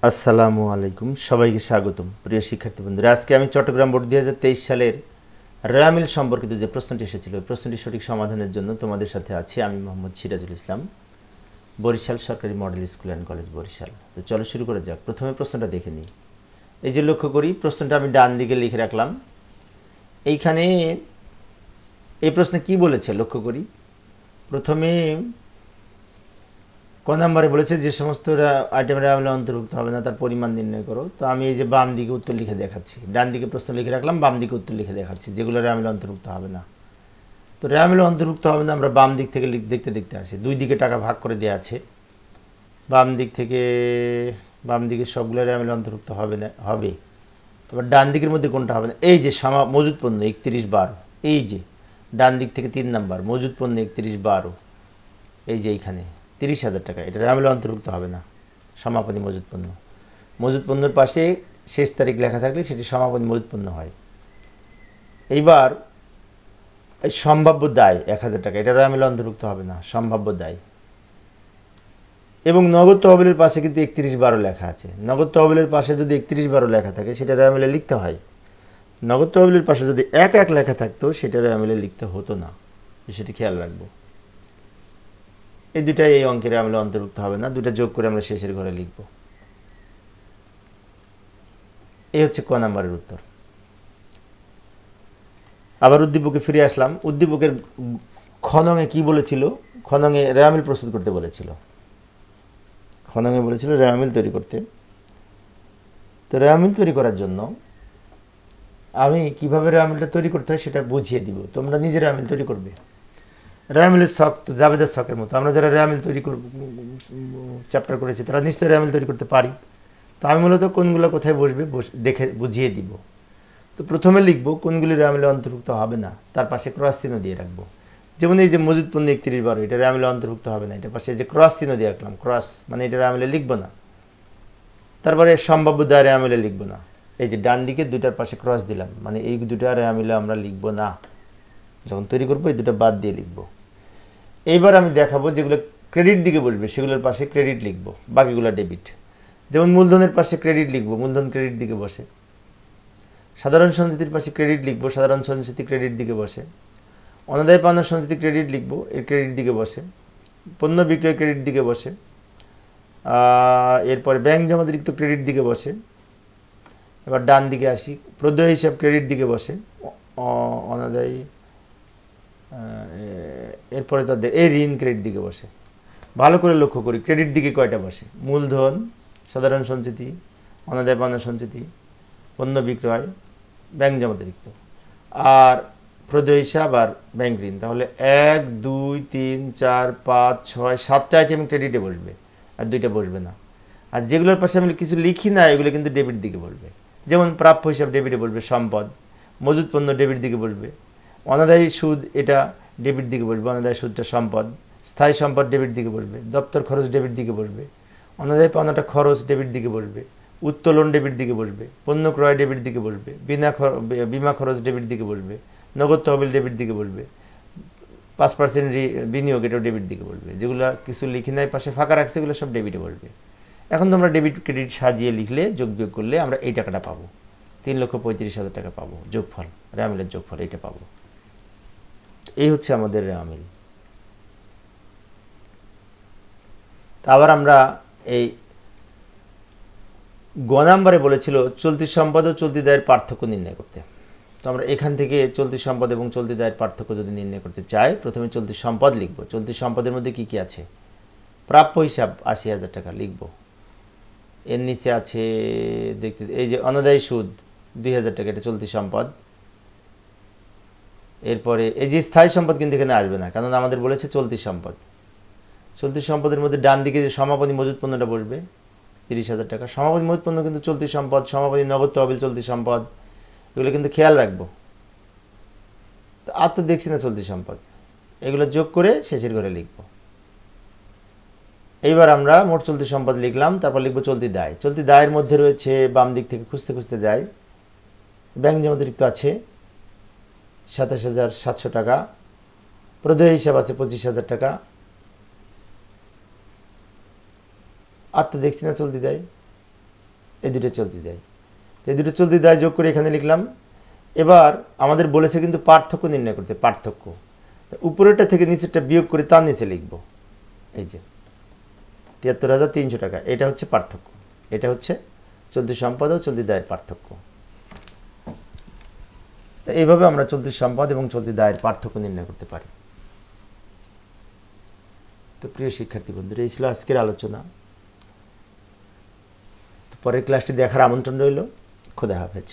আসসালামু আলাইকুম, সবাইকে স্বাগতম। প্রিয় শিক্ষার্থী বন্ধুরা, আজকে আমি চট্টগ্রাম বোর্ড 2023 সালের রেওয়ামিল সম্পর্কিত যে প্রশ্নটি এসেছিল ওই প্রশ্নটি সঠিক সমাধানের জন্য তোমাদের সাথে আছি আমি মোহাম্মদ সিরাজুল ইসলাম, বরিশাল সরকারি model school and college Barishal. তো চলো শুরু করা যাক। প্রথমে প্রশ্নটা দেখে নিই। এই যে লক্ষ্য করি, প্রশ্নটা আমি ডান দিকে লিখে রাখলাম। এইখানে এই প্রশ্নে কি বলেছে লক্ষ্য করি। প্রথমে ক নাম্বারে বলেছে যে সমস্ত আইটেমের রেওয়ামিলে অন্তর্ভুক্ত হবে না তার পরিমাণ নির্ণয় করো। তো আমি এই যে বাম দিকে উত্তর লিখে দেখাচ্ছি, ডান দিকে প্রশ্ন লিখে রাখলাম, বাম দিকে উত্তর লিখে দেখাচ্ছি যেগুলো রেওয়ামিলে অন্তর্ভুক্ত হবে না। তো রেওয়ামিলে অন্তর্ভুক্ত হবে না আমরা বাম দিক থেকে দেখতে দেখতে আসি। দুই দিকে টাকা ভাগ করে দেওয়া আছে, বাম দিকে সবগুলো রেওয়ামিলে অন্তর্ভুক্ত হবে না, হবে। এবার ডান দিকের মধ্যে কোনটা হবে না? এই যে মজুদ পণ্য 31/12, এই যে ডান দিক থেকে 3 নাম্বার মজুদ পণ্য 31/12, এই যে এইখানে 30,000 টাকা, এটা রেওয়ামিলে অন্তর্ভুক্ত হবে না। সমাপনী মজুদ পণ্য, মজুদ পণ্যের পাশে শেষ তারিখ লেখা থাকলে সেটি সমাপনী মজুদ পণ্য হয়। এইবার এই সম্ভাব্য দায় 1,000 টাকা, এটা রেওয়ামিলে অন্তর্ভুক্ত হবে না, সম্ভাব্য দায়। এবং নগদ তহবিলের পাশে কিন্তু 31/12 লেখা আছে। নগদ তহবিলের পাশে যদি 31/12 লেখা থাকে সেটা রেওয়ামিলে লিখতে হয়। নগদ তহবিলের পাশে যদি 1 লেখা থাকতো সেটা রেওয়ামিলে লিখতে হতো না, সেটি খেয়াল রাখবো। এই দুটাই এই অঙ্কের রেওয়ামিলে অন্তর্ভুক্ত হবে না, দুটা যোগ করে আমরা শেষের ঘরে লিখব। এই হচ্ছে ক নাম্বারের উত্তর। আবার উদ্দীপকে ফিরে আসলাম। উদ্দীপকের খনঙে কি বলেছিল? খনঙে রেওয়ামিল প্রস্তুত করতে বলেছিল। খনঙে বলেছিল রেওয়ামিল তৈরি করতে। তো রেওয়ামিল তৈরি করার জন্য আমি কিভাবে রেওয়ামিলটা তৈরি করতে হয় সেটা বুঝিয়ে দিব, তোমরা নিজে রেওয়ামিল তৈরি করবে। রেওয়ামিলের শখ তো জাবেদের শখের মতো, আমরা যারা রেওয়ামিল তৈরি চ্যাপ্টার করেছি তারা নিশ্চয়ই রেওয়ামিল তৈরি করতে পারি। তো আমি মূলত কোনগুলো কোথায় বসবে দেখে বুঝিয়ে দিব। তো প্রথমে লিখব কোনগুলি রেওয়ামিলে অন্তর্ভুক্ত হবে না, তার পাশে ক্রস চিহ্ন দিয়ে রাখবো। যেমন এই যে মজুদ পণ্য 31/12, এটা রেওয়ামিলে অন্তর্ভুক্ত হবে না, এটা পাশে যে ক্রস চিহ্ন দিয়ে রাখলাম, ক্রস মানে এটা রেওয়ামিলে লিখবো না। তারপরে সম্ভাব্য দায় রেওয়ামিলে লিখবো না, এই যে ডান দিকে দুটার পাশে ক্রস দিলাম, মানে এই দুটা রেওয়ামিলে আমরা লিখবো না। যখন তৈরি করবো এই দুটো বাদ দিয়ে লিখবো। এইবার আমি দেখাবো যেগুলো ক্রেডিট দিকে বসবে সেগুলোর পাশে ক্রেডিট লিখবো, বাকিগুলো ডেবিট। যেমন মূলধনের পাশে ক্রেডিট লিখবো, মূলধন ক্রেডিট দিকে বসে। সাধারণ সঞ্চিতির পাশে ক্রেডিট লিখবো, সাধারণ সঞ্চিতি ক্রেডিট দিকে বসে। অনাদায় পাওনা সঞ্চিতি ক্রেডিট লিখবো, এর ক্রেডিট দিকে বসে। পণ্য বিক্রয় ক্রেডিট দিকে বসে। এরপরে ব্যাংক জমাতিরিক্ত ক্রেডিট দিকে বসে। এবার ডান দিকে আসি, প্রদেয় হিসাব ক্রেডিট দিকে বসে, অনাদায়ী। এরপরে তাদের এই ঋণ ক্রেডিট দিকে বসে। ভালো করে লক্ষ্য করি ক্রেডিট দিকে কয়টা বসে? মূলধন, সাধারণ সঞ্চিতি, অনাদায় পাওনা সঞ্চিতি, পণ্য বিক্রয়, ব্যাংক জমাতিরিক্ত, আর প্রদেয় হিসাব আর ব্যাংক ঋণ। তাহলে 1, 2, 3, 4, 5, 6, 7টা আইটেম ক্রেডিটে বসবে আর 2টা বসবে না। আর যেগুলোর পাশে আমি কিছু লিখি না এগুলো কিন্তু ডেবিট দিকে বসবে। যেমন প্রাপ্য হিসাব ডেবিটে বসবে, সম্পদ। মজুদ পণ্য ডেবিট দিকে বসবে। অনাদায়ী সুদ এটা ডেবিট দিকে বসবে, অনাদায়ী সুদটা সম্পদ। স্থায়ী সম্পদ ডেবিট দিকে বসবে। দপ্তর খরচ ডেবিট দিকে বসবে। অনাদায়ী পাওনাটা খরচ ডেবিট দিকে বসবে। উত্তোলন ডেবিট দিকে বসবে। পণ্য ক্রয় ডেবিট দিকে বসবে। বিমা খরচ ডেবিট দিকে বসবে। নগদ তহবিল ডেবিট দিকে বসবে। 5% বিনিয়োগ এটাও ডেবিট দিকে বসবে। যেগুলো কিছু লিখি নাই পাশে ফাঁকা রাখছে এগুলো সব ডেবিটে বসবে। এখন তোমরা ডেবিট ক্রেডিট সাজিয়ে লিখলে, যোগ বিয়োগ করলে আমরা এই টাকাটা পাবো, 3,35,000 টাকা পাবো। যোগফল, রেওয়ামিলের যোগফল এটা পাবো। এই হচ্ছে আমাদের রেওয়ামিল। তা আবার আমরা এই গ নাম্বারে বলেছিল চলতি সম্পদ ও চলতি দায়ের পার্থক্য নির্ণয় করতে। তো আমরা এখান থেকে চলতি সম্পদ এবং চলতি দায়ের পার্থক্য যদি নির্ণয় করতে চাই, প্রথমে চলতি সম্পদ লিখব। চলতি সম্পদের মধ্যে কি কি আছে? প্রাপ্য হিসাব 80,000 টাকা লিখব। এর নিচে আছে দেখতে এই যে অনাদায়ী সুদ 2,000 টাকা, এটা চলতি সম্পদ। এরপরে এই যে স্থায়ী সম্পদ কিন্তু এখানে আসবে না, কারণ আমাদের বলেছে চলতি সম্পদ। চলতি সম্পদের মধ্যে ডান দিকে যে সমাপনী মজুদ পণ্যটা বসবে 30,000 টাকা। সমাপনী মজুদ পণ্য কিন্তু চলতি সম্পদ, সমাপনী নগদ তহবিল চলতি সম্পদ, এগুলো কিন্তু খেয়াল রাখবো। তো আর তো দেখছি না চলতি সম্পদ, এগুলো যোগ করে শেষের ঘরে লিখব। এইবার আমরা মোট চলতি সম্পদ লিখলাম, তারপর লিখবো চলতি দায়। চলতি দায়ের মধ্যে রয়েছে, বাম দিক থেকে খুঁজতে খুঁজতে যাই, ব্যাংক জমাতিরিক্ত আছে 27,700 টাকা। প্রদেয় হিসাব আছে 25,000 টাকা। আর তো দেখছি না চলতি দায়, এই দুটো চলতি দায়। এই দুটো চলতি দায় যোগ করে এখানে লিখলাম। এবার আমাদের বলেছে কিন্তু পার্থক্য নির্ণয় করতে, পার্থক্য। উপরেরটা থেকে নিচেরটা বিয়োগ করে তার নিচে লিখব। এই যে ৭৩,৩০০ টাকা, এটা হচ্ছে পার্থক্য। এটা হচ্ছে চলতি সম্পদ ও চলতি দায়ের পার্থক্য। এইভাবে আমরা চলতি সম্পদ এবং চলতি দায়ের পার্থক্য নির্ণয় করতে পারি। তো প্রিয় শিক্ষার্থী বন্ধুরা, এই ছিল আজকের আলোচনা। তো পরের ক্লাসটি দেখার আমন্ত্রণ রইল। খোদা হাফেজ।